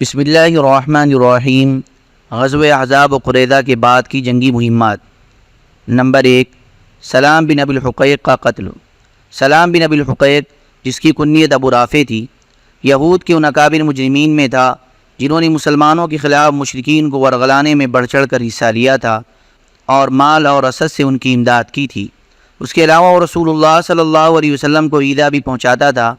بسم اللہ الرحمن الرحیم۔ غزوہ احزاب و قریظہ کے بعد کی جنگی مہمات۔ نمبر 1، سلام بن ابی الحقیق کا قتل۔ سلام بن ابی الحقیق، جس کی کنیت ابو رافع تھی، یہود کے ان اکابر مجرمین میں تھا جنہوں نے مسلمانوں کے خلاف مشرکین کو ورغلانے میں بڑھ چڑھ کر حصہ لیا تھا اور مال اور رسد سے ان کی امداد کی تھی۔ اس کے علاوہ وہ رسول اللہ صلی اللہ علیہ وسلم کو ایذا بھی پہنچاتا تھا۔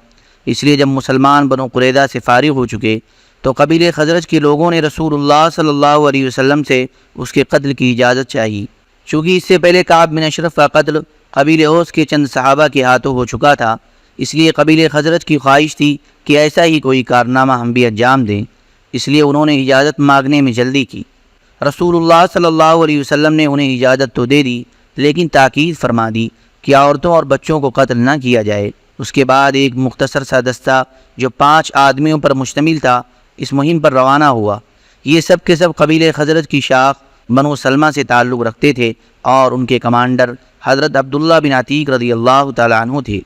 اس لیے جب مسلمان بنو قریظہ سے فارغ ہو چکے تو قبیلہ خزرج کے لوگوں نے رسول اللہ صلی اللہ علیہ وسلم سے اس کے قتل کی اجازت چاہی۔ چونکہ اس سے پہلے کعب بن اشرف کا قتل قبیلہ اوس کے چند صحابہ کے ہاتھوں ہو چکا تھا، اس لیے قبیلہ خزرج کی خواہش تھی کہ ایسا ہی کوئی کارنامہ ہم بھی انجام دیں، اس لیے انہوں نے اجازت مانگنے میں جلدی کی۔ رسول اللہ صلی اللہ علیہ وسلم نے انہیں اجازت تو دے دی، لیکن تاکید فرما دی کہ عورتوں اور بچوں کو قتل نہ کیا جائے۔ اس کے بعد ایک مختصر سا دستہ جو 5 آدمیوں پر مشتمل تھا اس مہم پر روانہ ہوا۔ یہ سب کے سب قبیلہ خزرج کی شاخ بنو سلمہ سے تعلق رکھتے تھے اور ان کے کمانڈر حضرت عبداللہ بن عتیق رضی اللہ تعالیٰ عنہ تھے۔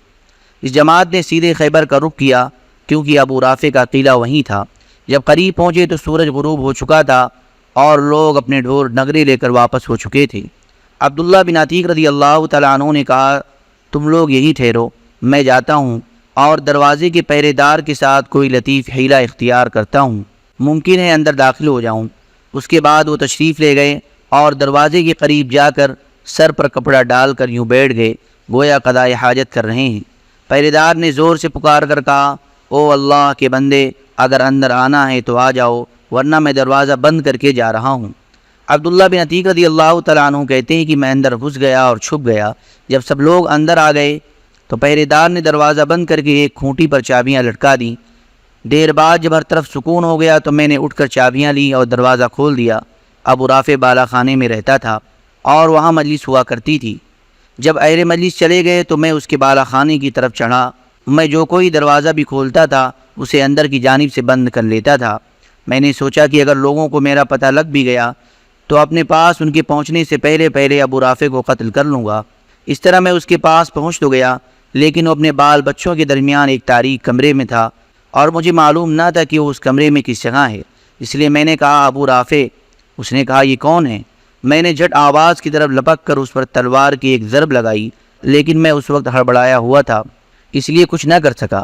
اس جماعت نے سیدھے خیبر کا رخ کیا کیونکہ ابو رافع کا قلعہ وہیں تھا۔ جب قریب پہنچے تو سورج غروب ہو چکا تھا اور لوگ اپنے ڈھور نغرے لے کر واپس ہو چکے تھے۔ عبداللہ بن عتیق رضی اللہ تعالیٰ عنہ نے کہا، تم لوگ یہی ٹھہرو، میں جاتا ہوں اور دروازے کے پہرے دار کے ساتھ کوئی لطیف حیلہ اختیار کرتا ہوں، ممکن ہے اندر داخل ہو جاؤں۔ اس کے بعد وہ تشریف لے گئے اور دروازے کے قریب جا کر سر پر کپڑا ڈال کر یوں بیٹھ گئے گویا قضائے حاجت کر رہے ہیں۔ پہرے دار نے زور سے پکار کر کہا، او اللہ کے بندے، اگر اندر آنا ہے تو آ جاؤ، ورنہ میں دروازہ بند کر کے جا رہا ہوں۔ عبداللہ بن عتیق رضی اللہ تعالیٰ عنہ کہتے ہیں کہ میں اندر گھس گیا اور چھپ گیا۔ جب سب لوگ اندر آ گئے تو پہرے دار نے دروازہ بند کر کے ایک کھونٹی پر چابیاں لٹکا دیں۔ دیر بعد جب ہر طرف سکون ہو گیا تو میں نے اٹھ کر چابیاں لیں اور دروازہ کھول دیا۔ ابو رافع بالا خانے میں رہتا تھا اور وہاں مجلس ہوا کرتی تھی۔ جب اہل مجلس چلے گئے تو میں اس کے بالا خانے کی طرف چڑھا۔ میں جو کوئی دروازہ بھی کھولتا تھا اسے اندر کی جانب سے بند کر لیتا تھا۔ میں نے سوچا کہ اگر لوگوں کو میرا پتہ لگ بھی گیا تو اپنے پاس ان کے پہنچنے سے پہلے ابو رافع کو قتل کر لوں گا۔ اس طرح میں اس کے پاس پہنچ تو گیا، لیکن وہ اپنے بال بچوں کے درمیان ایک تاریک کمرے میں تھا اور مجھے معلوم نہ تھا کہ وہ اس کمرے میں کس جگہ ہے۔ اس لیے میں نے کہا، ابو رافع۔ اس نے کہا، یہ کون ہے؟ میں نے جھٹ آواز کی طرف لپک کر اس پر تلوار کی ایک ضرب لگائی، لیکن میں اس وقت ہڑبڑایا ہوا تھا، اس لیے کچھ نہ کر سکا۔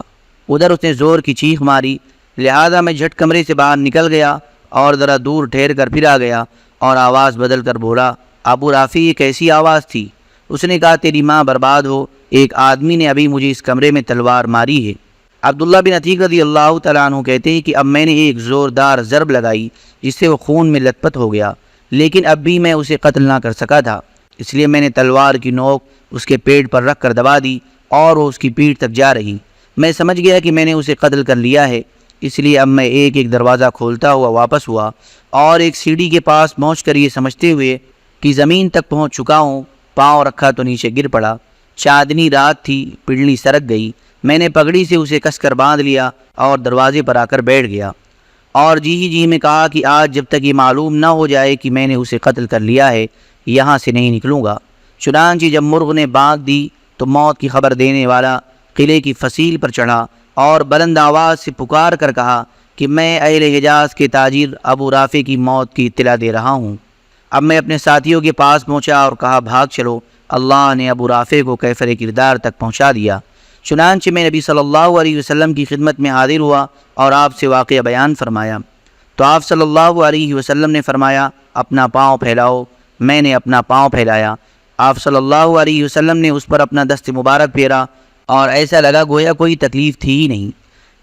ادھر اس نے زور کی چیخ ماری، لہذا میں جھٹ کمرے سے باہر نکل گیا اور ذرا دور ٹھہر کر پھر آ گیا اور آواز بدل کر بولا، ابو رافع یہ کیسی آواز تھی؟ اس نے کہا، تیری ماں برباد ہو، ایک آدمی نے ابھی مجھے اس کمرے میں تلوار ماری ہے۔ عبداللہ بن عتیق رضی اللہ تعالیٰ عنہ کہتے ہیں کہ اب میں نے ایک زوردار ضرب لگائی جس سے وہ خون میں لت پت ہو گیا، لیکن اب بھی میں اسے قتل نہ کر سکا تھا، اس لیے میں نے تلوار کی نوک اس کے پیٹ پر رکھ کر دبا دی اور وہ اس کی پیٹھ تک جا رہی۔ میں سمجھ گیا کہ میں نے اسے قتل کر لیا ہے، اس لیے اب میں ایک ایک دروازہ کھولتا ہوا واپس ہوا اور ایک سیڑھی کے پاس پہنچ کر یہ سمجھتے ہوئے کہ زمین تک پہنچ چکا ہوں، پاؤں رکھا تو نیچے گر پڑا۔ چاندنی رات تھی، پڑلی سرک گئی۔ میں نے پگڑی سے اسے کس کر باندھ لیا اور دروازے پر آ کر بیٹھ گیا اور جی میں کہا کہ آج جب تک یہ معلوم نہ ہو جائے کہ میں نے اسے قتل کر لیا ہے یہاں سے نہیں نکلوں گا۔ چنانچہ جب مرغ نے بانگ دی تو موت کی خبر دینے والا قلعے کی فصیل پر چڑھا اور بلند آواز سے پکار کر کہا کہ میں اہل حجاز کے تاجر ابو رافع کی موت کی اطلاع دے رہا ہوں۔ اب میں اپنے ساتھیوں کے پاس پہنچا اور کہا، بھاگ چلو، اللہ نے ابو رافع کو کیفر کردار تک پہنچا دیا۔ چنانچہ میں نبی صلی اللہ علیہ وسلم کی خدمت میں حاضر ہوا اور آپ سے واقعہ بیان فرمایا تو آپ صلی اللہ علیہ وسلم نے فرمایا، اپنا پاؤں پھیلاؤ۔ میں نے اپنا پاؤں پھیلایا۔ آپ صلی اللہ علیہ وسلم نے اس پر اپنا دست مبارک پھیرا اور ایسا لگا گویا کوئی تکلیف تھی ہی نہیں۔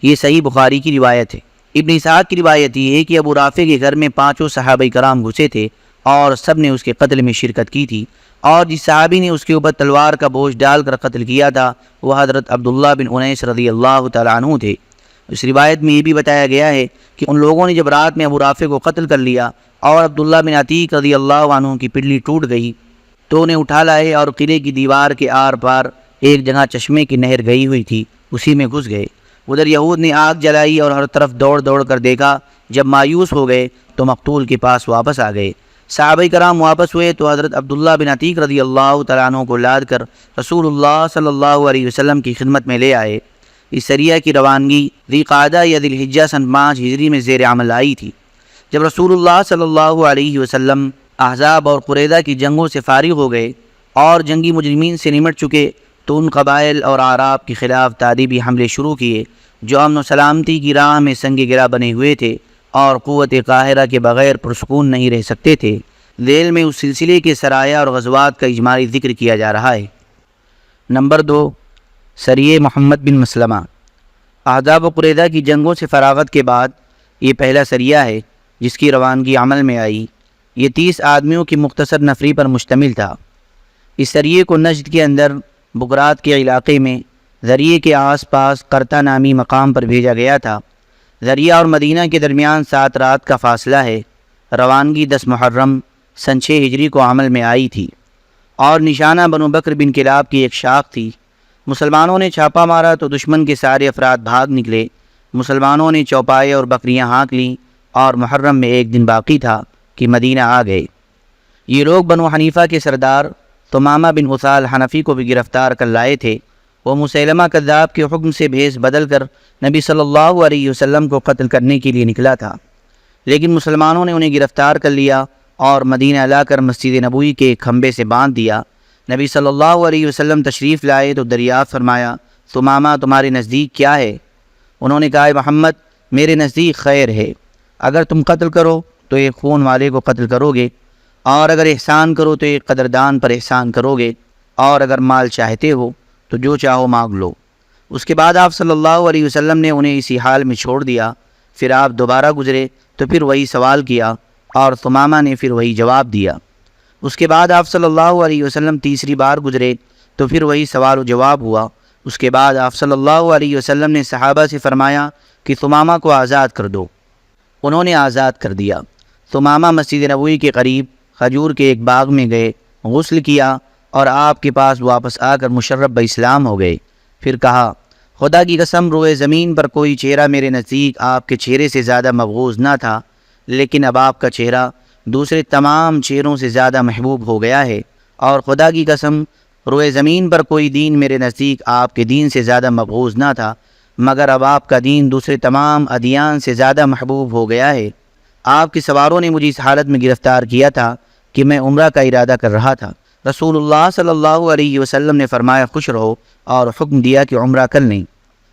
یہ صحیح بخاری کی روایت ہے۔ ابن اسحاق کی روایت یہ ہے کہ ابو رافع کے گھر میں 5 صحابہ کرام گھسے تھے اور سب نے اس کے قتل میں شرکت کی تھی، اور جس صحابی نے اس کے اوپر تلوار کا بوجھ ڈال کر قتل کیا تھا وہ حضرت عبداللہ بن انیس رضی اللہ تعالیٰ عنہ تھے۔ اس روایت میں یہ بھی بتایا گیا ہے کہ ان لوگوں نے جب رات میں ابو رافع کو قتل کر لیا اور عبداللہ بن عتیق رضی اللہ عنہ کی پنڈلی ٹوٹ گئی تو انہیں اٹھا لائے اور قلعے کی دیوار کے آر پار ایک جگہ چشمے کی نہر گئی ہوئی تھی، اسی میں گھس گئے۔ ادھر یہود نے آگ جلائی اور ہر طرف دوڑ کر دیکھا۔ جب مایوس ہو گئے تو مقتول کے پاس واپس آ گئے۔ صحابہ کرام واپس ہوئے تو حضرت عبداللہ بن عتیق رضی اللہ تعالیٰ عنہ کو لاد کر رسول اللہ صلی اللہ علیہ وسلم کی خدمت میں لے آئے۔ اس سریہ کی روانگی ذی قعدہ یا ذی الحجہ سن 5 ہجری میں زیر عمل آئی تھی۔ جب رسول اللہ صلی اللہ علیہ وسلم احزاب اور قریظہ کی جنگوں سے فارغ ہو گئے اور جنگی مجرمین سے نمٹ چکے تو ان قبائل اور اعراب کے خلاف تادیبی حملے شروع کیے جو امن و سلامتی کی راہ میں سنگ گرا بنے ہوئے تھے اور قوت قاہرہ کے بغیر پرسکون نہیں رہ سکتے تھے۔ ذیل میں اس سلسلے کے سرایہ اور غزوات کا اجمالی ذکر کیا جا رہا ہے۔ نمبر 2، سریہ محمد بن مسلمہ۔ احزاب و قریظہ کی جنگوں سے فراغت کے بعد یہ پہلا سریہ ہے جس کی روانگی عمل میں آئی۔ یہ 30 آدمیوں کی مختصر نفری پر مشتمل تھا۔ اس سریے کو نجد کے اندر بکرات کے علاقے میں ذریعے کے آس پاس قرطہ نامی مقام پر بھیجا گیا تھا۔ ذریعہ اور مدینہ کے درمیان 7 رات کا فاصلہ ہے۔ روانگی 10 محرم سن 6 ہجری کو عمل میں آئی تھی اور نشانہ بنو بکر بن کلاب کی ایک شاخ تھی۔ مسلمانوں نے چھاپا مارا تو دشمن کے سارے افراد بھاگ نکلے۔ مسلمانوں نے چوپائے اور بکریاں ہانک لیں اور محرم میں 1 دن باقی تھا کہ مدینہ آ گئے۔ یہ لوگ بنو حنیفہ کے سردار ثمامہ بن اسال حنفی کو بھی گرفتار کر لائے تھے۔ وہ مسیلمہ کذاب کے حکم سے بھیس بدل کر نبی صلی اللہ علیہ وسلم کو قتل کرنے کے لیے نکلا تھا، لیکن مسلمانوں نے انہیں گرفتار کر لیا اور مدینہ لا کر مسجد نبوی کے ایک کھمبے سے باندھ دیا۔ نبی صلی اللہ علیہ وسلم تشریف لائے تو دریافت فرمایا، ثمامہ تمہارے نزدیک کیا ہے؟ انہوں نے کہا، محمد میرے نزدیک خیر ہے، اگر تم قتل کرو تو ایک خون والے کو قتل کرو گے، اور اگر احسان کرو تو ایک قدردان پر احسان کرو گے، اور اگر مال چاہتے ہو تو جو چاہو مانگ لو۔ اس کے بعد آپ صلی اللہ علیہ وسلم نے انہیں اسی حال میں چھوڑ دیا۔ پھر آپ دوبارہ گزرے تو پھر وہی سوال کیا اور ثمامہ نے پھر وہی جواب دیا۔ اس کے بعد آپ صلی اللہ علیہ وسلم تیسری بار گزرے تو پھر وہی سوال و جواب ہوا۔ اس کے بعد آپ صلی اللہ علیہ وسلم نے صحابہ سے فرمایا کہ ثمامہ کو آزاد کر دو۔ انہوں نے آزاد کر دیا۔ ثمامہ مسجد نبوی کے قریب کھجور کے ایک باغ میں گئے، غسل کیا اور آپ کے پاس واپس آ کر مشرف باسلام ہو گئے۔ پھر کہا، خدا کی قسم روئے زمین پر کوئی چہرہ میرے نزدیک آپ کے چہرے سے زیادہ مبغوض نہ تھا، لیکن اب آپ کا چہرہ دوسرے تمام چہروں سے زیادہ محبوب ہو گیا ہے، اور خدا کی قسم روئے زمین پر کوئی دین میرے نزدیک آپ کے دین سے زیادہ مبغوض نہ تھا، مگر اب آپ کا دین دوسرے تمام ادیان سے زیادہ محبوب ہو گیا ہے۔ آپ کے سواروں نے مجھے اس حالت میں گرفتار کیا تھا کہ میں عمرہ کا ارادہ کر رہا تھا۔ رسول اللہ صلی اللہ علیہ وسلم نے فرمایا، خوش رہو، اور حکم دیا کہ عمرہ کر لیں۔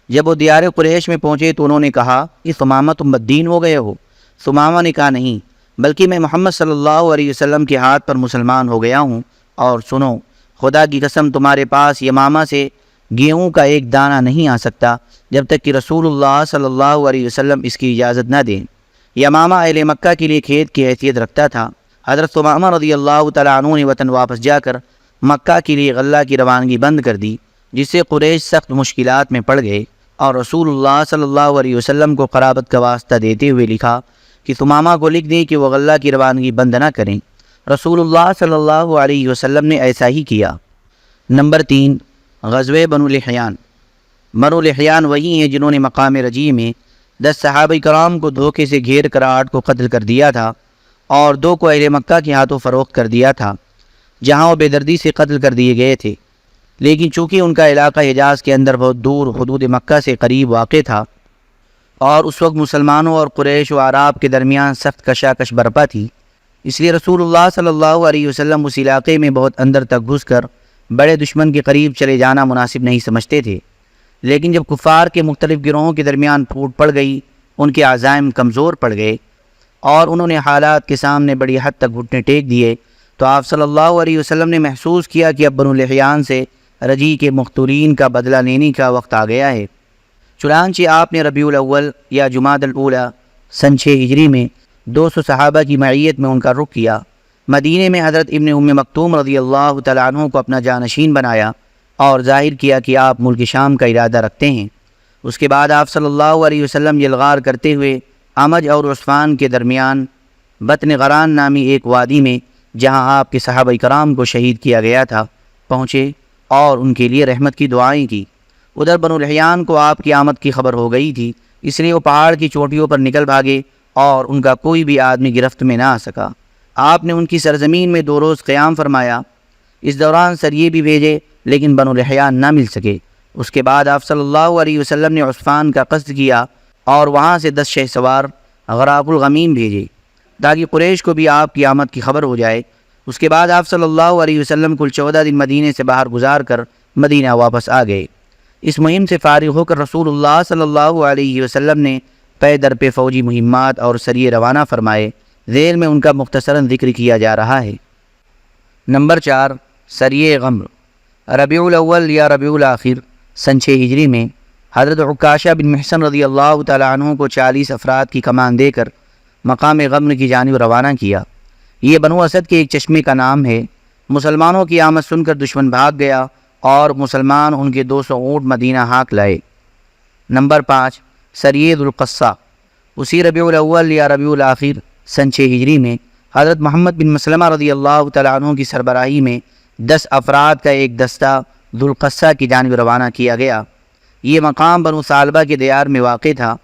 جب وہ دیار قریش میں پہنچے تو انہوں نے کہا کہ ثمامہ تم بددین ہو گئے ہو؟ ثمامہ نے کہا، نہیں، بلکہ میں محمد صلی اللہ علیہ وسلم کے ہاتھ پر مسلمان ہو گیا ہوں، اور سنو، خدا کی قسم تمہارے پاس یمامہ سے گیہوں کا ایک دانہ نہیں آ سکتا جب تک کہ رسول اللہ صلی اللہ علیہ وسلم اس کی اجازت نہ دیں۔ یمامہ اہل مکہ کے لیے کھیت کی حیثیت رکھتا تھا۔ حضرت ثمامہ رضی اللہ تعالیٰ عنہ نے وطن واپس جا کر مکہ کے لیے غلہ کی روانگی بند کر دی، جس سے قریش سخت مشکلات میں پڑ گئے، اور رسول اللہ صلی اللہ علیہ وسلم کو قرابت کا واسطہ دیتے ہوئے لکھا کہ ثمامہ کو لکھ دیں کہ وہ غلہ کی روانگی بند نہ کریں۔ رسول اللہ صلی اللہ علیہ وسلم نے ایسا ہی کیا۔ نمبر 3، غزوہ بنو لحیان۔ بنو لحیان وہی ہیں جنہوں نے مقام رجیع میں 10 صحابہ کرام کو دھوکے سے گھیر کر 8 کو قتل کر دیا تھا اور 2 کو اہل مکہ کے ہاتھوں فروخت کر دیا تھا، جہاں وہ بے دردی سے قتل کر دیے گئے تھے، لیکن چونکہ ان کا علاقہ حجاز کے اندر بہت دور حدود مکہ سے قریب واقع تھا اور اس وقت مسلمانوں اور قریش و اعراب کے درمیان سخت کشاکش برپا تھی، اس لیے رسول اللہ صلی اللہ علیہ وسلم اس علاقے میں بہت اندر تک گھس کر بڑے دشمن کے قریب چلے جانا مناسب نہیں سمجھتے تھے۔ لیکن جب کفار کے مختلف گروہوں کے درمیان پھوٹ پڑ گئی، ان کے عزائم کمزور پڑ گئے اور انہوں نے حالات کے سامنے بڑی حد تک گھٹنے ٹیک دیے، تو آپ صلی اللہ علیہ وسلم نے محسوس کیا کہ اب بنو لحیان سے رجیع کے مقتولین کا بدلہ لینے کا وقت آ گیا ہے۔ چنانچہ آپ نے ربیع الاول یا جمادی الاولیٰ سن 6 ہجری میں 200 صحابہ کی معیت میں ان کا رخ کیا۔ مدینے میں حضرت ابن ام مکتوم رضی اللہ تعالیٰ عنہ کو اپنا جانشین بنایا اور ظاہر کیا کہ آپ ملک شام کا ارادہ رکھتے ہیں۔ اس کے بعد آپ صلی اللہ علیہ وسلم یلغار کرتے ہوئے امج اور عصفان کے درمیان بطن غران نامی ایک وادی میں، جہاں آپ کے صحابہ کرام کو شہید کیا گیا تھا، پہنچے اور ان کے لیے رحمت کی دعائیں کی۔ ادھر بنو لحیان کو آپ کی آمد کی خبر ہو گئی تھی، اس لیے وہ پہاڑ کی چوٹیوں پر نکل بھاگے اور ان کا کوئی بھی آدمی گرفت میں نہ آ سکا۔ آپ نے ان کی سرزمین میں 2 روز قیام فرمایا۔ اس دوران سریے بھی بھیجے لیکن بنو لحیان نہ مل سکے، اس کے بعد آپ صلی اللہ علیہ وسلم نے عثفان کا قصد کیا اور وہاں سے 10 شہ سوار غراق الغمیم بھیجے تاکہ قریش کو بھی آپ کی آمد کی خبر ہو جائے۔ اس کے بعد آپ صلی اللہ علیہ وسلم کل 14 دن مدینے سے باہر گزار کر مدینہ واپس آ گئے۔ اس مہم سے فارغ ہو کر رسول اللہ صلی اللہ علیہ وسلم نے پے در پہ فوجی مہمات اور سریے روانہ فرمائے۔ ذیل میں ان کا مختصراً ذکر کیا جا رہا ہے۔ نمبر 4، سریے غمر۔ ربیع الاول یا ربیع الاخر سن 6 ہجری میں حضرت عکاشہ بن محصن رضی اللہ تعالیٰ عنہ کو 40 افراد کی کمان دے کر مقام غمر کی جانب روانہ کیا۔ یہ بنو اسد کے ایک چشمے کا نام ہے۔ مسلمانوں کی آمد سن کر دشمن بھاگ گیا اور مسلمان ان کے 200 اونٹ مدینہ ہاک لائے۔ نمبر 5، سریے ذوالقصہ۔ اسی ربیع الاول یا ربیع الاخر سن 6 ہجری میں حضرت محمد بن مسلمہ رضی اللہ تعالیٰ عنہ کی سربراہی میں 10 افراد کا ایک دستہ ذوالقصہ کی جانب روانہ کیا گیا۔ یہ مقام بنو ثعلبہ کے دیار میں واقع تھا۔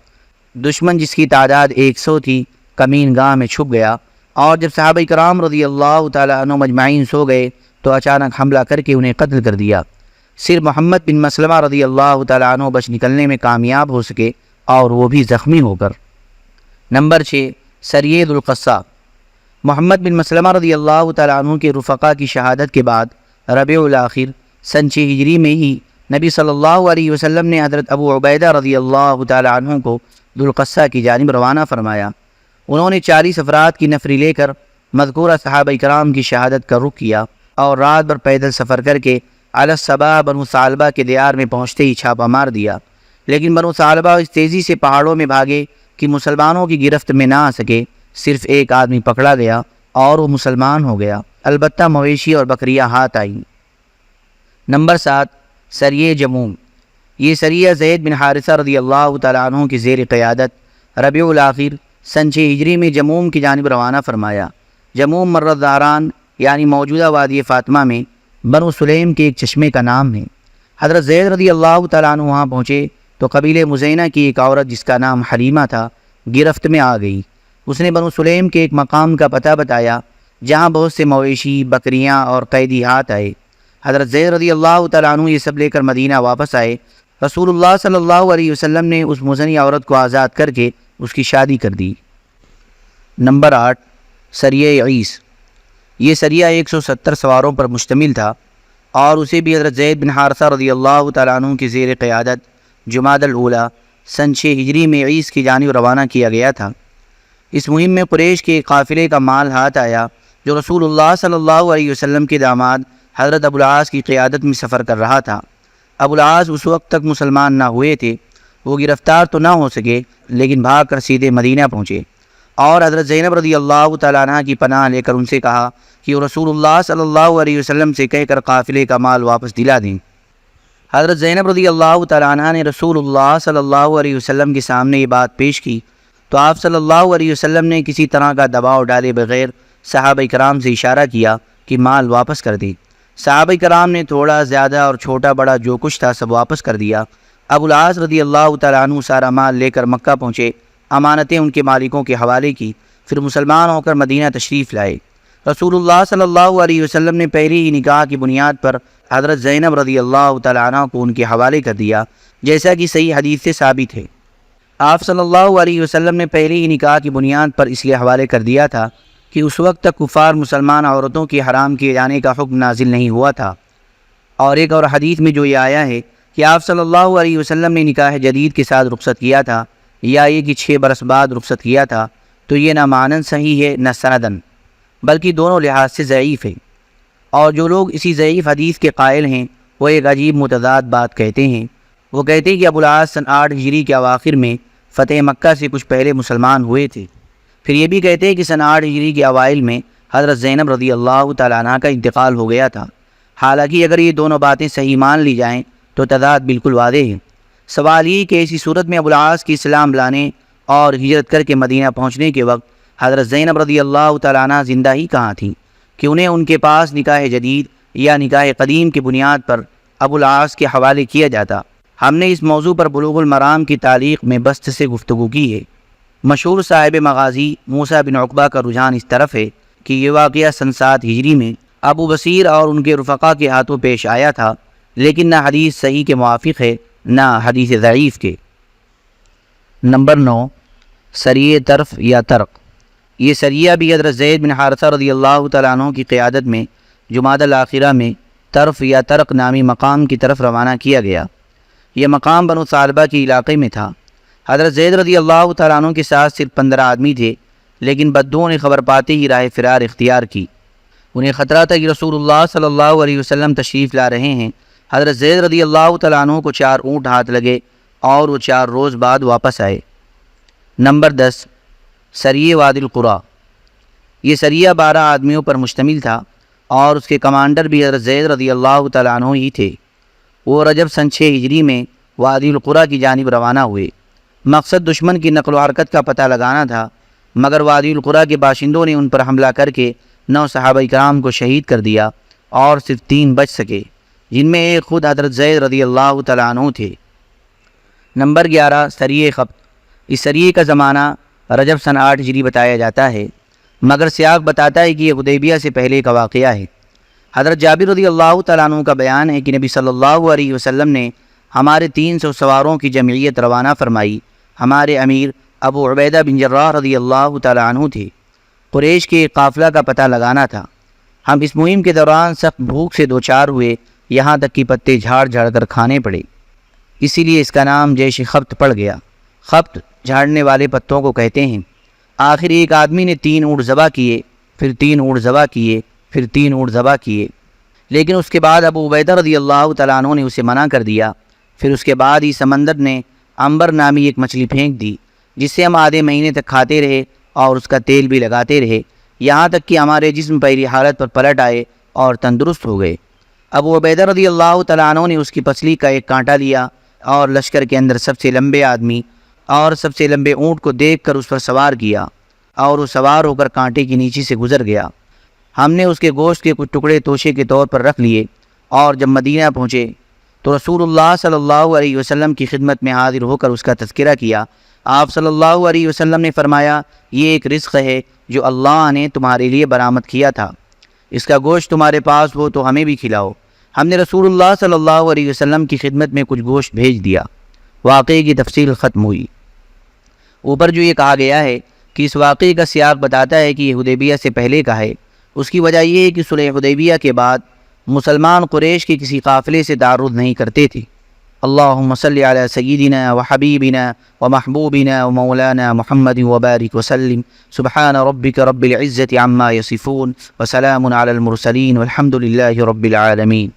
دشمن جس کی تعداد 100 تھی کمین گاہ میں چھپ گیا، اور جب صحابہ کرام رضی اللہ تعالیٰ عنہ مجمعین سو گئے تو اچانک حملہ کر کے انہیں قتل کر دیا۔ صرف محمد بن مسلمہ رضی اللہ تعالیٰ عنہ بچ نکلنے میں کامیاب ہو سکے، اور وہ بھی زخمی ہو کر۔ نمبر 6، سریے ذوالقصہ۔ محمد بن مسلمہ رضی اللہ تعالیٰ عنہ کے رفقا کی شہادت کے بعد ربیع الاخر سن 6 ہجری میں ہی نبی صلی اللہ علیہ وسلم نے حضرت ابو عبیدہ رضی اللہ تعالیٰ عنہ کو ذوالقصہ کی جانب روانہ فرمایا۔ انہوں نے 40 افراد کی نفری لے کر مذکورہ صحابہ کرام کی شہادت کا رخ کیا اور رات بھر پیدل سفر کر کے علی الصباح بنو ثعلبہ کے دیار میں پہنچتے ہی چھاپہ مار دیا، لیکن بنو ثعلبہ اس تیزی سے پہاڑوں میں بھاگے کہ مسلمانوں کی گرفت میں نہ آ سکے۔ صرف ایک آدمی پکڑا گیا اور وہ مسلمان ہو گیا، البتہ مویشی اور بکریاں ہاتھ آئیں۔ نمبر 7، سریے جموم۔ یہ سریہ زید بن حارثہ رضی اللہ تعالیٰ عنہ کی زیر قیادت ربیع الاخر سن 6 ہجری میں جموم کی جانب روانہ فرمایا۔ جموم مرۃ زہران یعنی موجودہ وادی فاطمہ میں بنو سلیم کے ایک چشمے کا نام ہے۔ حضرت زید رضی اللہ تعالیٰ عنہ وہاں پہنچے تو قبیلہ مزینہ کی ایک عورت جس کا نام حلیمہ تھا گرفت میں آ گئی۔ اس نے بنو سلیم کے ایک مقام کا پتہ بتایا جہاں بہت سے مویشی، بکریاں اور قیدی ہاتھ آئے۔ حضرت زید رضی اللہ تعالیٰ عنہ یہ سب لے کر مدینہ واپس آئے۔ رسول اللہ صلی اللہ علیہ وسلم نے اس مزنی عورت کو آزاد کر کے اس کی شادی کر دی۔ نمبر 8، سریہ عیس۔ یہ سریہ 170 سواروں پر مشتمل تھا اور اسے بھی حضرت زید بن حارثہ رضی اللہ تعالیٰ عنہ کی زیر قیادت جمادی الاولیٰ سن 6 ہجری میں عیس کی جانب روانہ کیا گیا تھا۔ اس مہم میں قریش کے ایک قافلے کا مال ہاتھ آیا جو رسول اللہ صلی اللہ علیہ وسلم کے داماد حضرت ابو العاص کی قیادت میں سفر کر رہا تھا۔ ابو العاص اس وقت تک مسلمان نہ ہوئے تھے۔ وہ گرفتار تو نہ ہو سکے لیکن بھاگ کر سیدھے مدینہ پہنچے اور حضرت زینب رضی اللہ تعالیٰ عنہ کی پناہ لے کر ان سے کہا کہ وہ رسول اللہ صلی اللہ علیہ وسلم سے کہہ کر قافلے کا مال واپس دلا دیں۔ حضرت زینب رضی اللہ تعالیٰ عنہ نے رسول اللہ صلی اللہ علیہ وسلم کے سامنے یہ بات پیش کی تو آپ صلی اللہ علیہ وسلم نے کسی طرح کا دباؤ ڈالے بغیر صحابہ کرام سے اشارہ کیا کہ مال واپس کر دیں۔ صحابہ کرام نے تھوڑا زیادہ اور چھوٹا بڑا جو کچھ تھا سب واپس کر دیا۔ ابو العاص رضی اللہ تعالیٰ عنہ سارا مال لے کر مکہ پہنچے، امانتیں ان کے مالکوں کے حوالے کی، پھر مسلمان ہو کر مدینہ تشریف لائے۔ رسول اللہ صلی اللہ علیہ وسلم نے پہلی ہی نکاح کی بنیاد پر حضرت زینب رضی اللہ تعالیٰ عنہ کو ان کے حوالے کر دیا، جیسا کہ صحیح حدیث سے ثابت ہے۔ آپ صلی اللہ علیہ وسلم نے پہلی ہی نکاح کی بنیاد پر اس لیے حوالے کر دیا تھا کہ اس وقت تک کفار مسلمان عورتوں کے حرام کیے جانے کا حکم نازل نہیں ہوا تھا۔ اور ایک اور حدیث میں جو یہ آیا ہے کہ آپ صلی اللہ علیہ وسلم نے نکاح جدید کے ساتھ رخصت کیا تھا یا یہ کہ 6 برس بعد رخصت کیا تھا، تو یہ نہ معنن صحیح ہے نہ سندن، بلکہ دونوں لحاظ سے ضعیف ہے۔ اور جو لوگ اسی ضعیف حدیث کے قائل ہیں وہ ایک عجیب متضاد بات کہتے ہیں۔ وہ کہتے ہیں کہ ابو العاص سن 8 ہجری کے اواخر میں فتح مکہ سے کچھ پہلے مسلمان ہوئے تھے۔ پھر یہ بھی کہتے ہیں کہ سن 8 ہجری کے اوائل میں حضرت زینب رضی اللہ تعالیٰ عنہ کا انتقال ہو گیا تھا۔ حالانکہ اگر یہ دونوں باتیں صحیح مان لی جائیں تو تضاد بالکل واضح ہے۔ سوال یہ کہ ایسی صورت میں ابو العاص کی اسلام لانے اور ہجرت کر کے مدینہ پہنچنے کے وقت حضرت زینب رضی اللہ تعالیٰ عنہ زندہ ہی کہاں تھیں کہ انہیں ان کے پاس نکاح جدید یا نکاح قدیم کی بنیاد پر ابو العاص کے حوالے کیا جاتا۔ ہم نے اس موضوع پر بلوغ المرام کی تاریخ میں بسط سے گفتگو کی ہے۔ مشہور صاحب مغازی موسیٰ بن عقبہ کا رجحان اس طرف ہے کہ یہ واقعہ سن 7 ہجری میں ابو بصیر اور ان کے رفقا کے ہاتھوں پیش آیا تھا۔ لیکن نہ حدیث صحیح کے موافق ہے نہ حدیث ضعیف کے۔ نمبر 9، سریہ طرف یا ترق۔ یہ سریہ بھی حضرت زید بن حارثہ رضی اللہ تعالیٰ عنہ کی قیادت میں جمادی الاخرہ میں طرف یا ترق نامی مقام کی طرف روانہ کیا گیا۔ یہ مقام بنو ثعلبہ کے علاقے میں تھا۔ حضرت زید رضی اللہ تعالیٰ عنہ کے ساتھ صرف 15 آدمی تھے، لیکن بدوؤں نے خبر پاتے ہی راہ فرار اختیار کی۔ انہیں خطرہ تھا کہ رسول اللہ صلی اللہ علیہ وسلم تشریف لا رہے ہیں۔ حضرت زید رضی اللہ تعالیٰ عنہ کو 4 اونٹ ہاتھ لگے اور وہ 4 روز بعد واپس آئے۔ نمبر 10، سریہ وادی القریٰ۔ یہ سریہ 12 آدمیوں پر مشتمل تھا اور اس کے کمانڈر بھی حضرت زید رضی اللہ تعالیٰ عنہ ہی تھے۔ وہ رجب سن 6 ہجری میں وادی القریٰ کی جانب روانہ ہوئے۔ مقصد دشمن کی نقل و حرکت کا پتہ لگانا تھا، مگر وادی القریٰ کے باشندوں نے ان پر حملہ کر کے 9 صحابہ کرام کو شہید کر دیا اور صرف 3 بچ سکے، جن میں ایک خود حضرت زید رضی اللہ تعالیٰ عنہ تھے۔ نمبر 11، سریہ خبت۔ اس سریہ کا زمانہ رجب سن 8 ہجری بتایا جاتا ہے، مگر سیاق بتاتا ہے کہ یہ حدیبیہ سے پہلے کا واقعہ ہے۔ حضرت جابر رضی اللہ تعالیٰ عنہ کا بیان ہے کہ نبی صلی اللہ علیہ وسلم نے ہمارے 300 سواروں کی جمعیت روانہ فرمائی۔ ہمارے امیر ابو عبیدہ بن جراح رضی اللہ تعالیٰ عنہ تھے۔ قریش کے ایک قافلہ کا پتہ لگانا تھا۔ ہم اس مہم کے دوران سخت بھوک سے دوچار ہوئے، یہاں تک کہ پتے جھاڑ جھاڑ کر کھانے پڑے، اسی لیے اس کا نام جیش خبت پڑ گیا۔ خبت جھاڑنے والے پتوں کو کہتے ہیں۔ آخر ایک آدمی نے 3 اونٹ ذبح کیے، پھر 3 اونٹ ذبح کیے، پھر 3 اونٹ ذبح کیے، لیکن اس کے بعد ابو عبیدہ رضی اللہ تعالیٰ عنہ نے اسے منع کر دیا۔ پھر اس کے بعد ہی سمندر نے عنبر نامی ایک مچھلی پھینک دی، جس سے ہم آدھے مہینے تک کھاتے رہے اور اس کا تیل بھی لگاتے رہے، یہاں تک کہ ہمارے جسم پہلی حالت پر پلٹ آئے اور تندرست ہو گئے۔ ابو عبیدہ رضی اللہ تعالیٰ عنہ نے اس کی پسلی کا ایک کانٹا لیا اور لشکر کے اندر سب سے لمبے آدمی اور سب سے لمبے اونٹ کو دیکھ کر اس پر سوار کیا اور وہ سوار ہو کر کانٹے کے نیچے سے گزر گیا۔ ہم نے اس کے گوشت کے کچھ ٹکڑے توشے کے طور پر رکھ لیے اور جب مدینہ پہنچے تو رسول اللہ صلی اللہ علیہ وسلم کی خدمت میں حاضر ہو کر اس کا تذکرہ کیا۔ آپ صلی اللہ علیہ وسلم نے فرمایا، یہ ایک رزق ہے جو اللہ نے تمہارے لیے برآمد کیا تھا، اس کا گوشت تمہارے پاس ہو تو ہمیں بھی کھلاؤ۔ ہم نے رسول اللہ صلی اللہ علیہ وسلم کی خدمت میں کچھ گوشت بھیج دیا۔ واقعے کی تفصیل ختم ہوئی۔ اوپر جو یہ کہا گیا ہے کہ اس واقعے کا سیاق بتاتا ہے کہ یہ حدیبیہ سے پہلے کا ہے، اس کی وجہ یہ ہے کہ صلح حدیبیہ کے بعد مسلمان قریش کے کسی قافلے سے تعرض نہیں کرتے تھے۔ اللہم صلی علی سیدنا و حبیبنا و محبوبنا و مولانا محمد وبارک وسلم۔ سبحان ربک رب العزت عما یصفون وسلام علی المرسلین والحمد للہ رب العالمین۔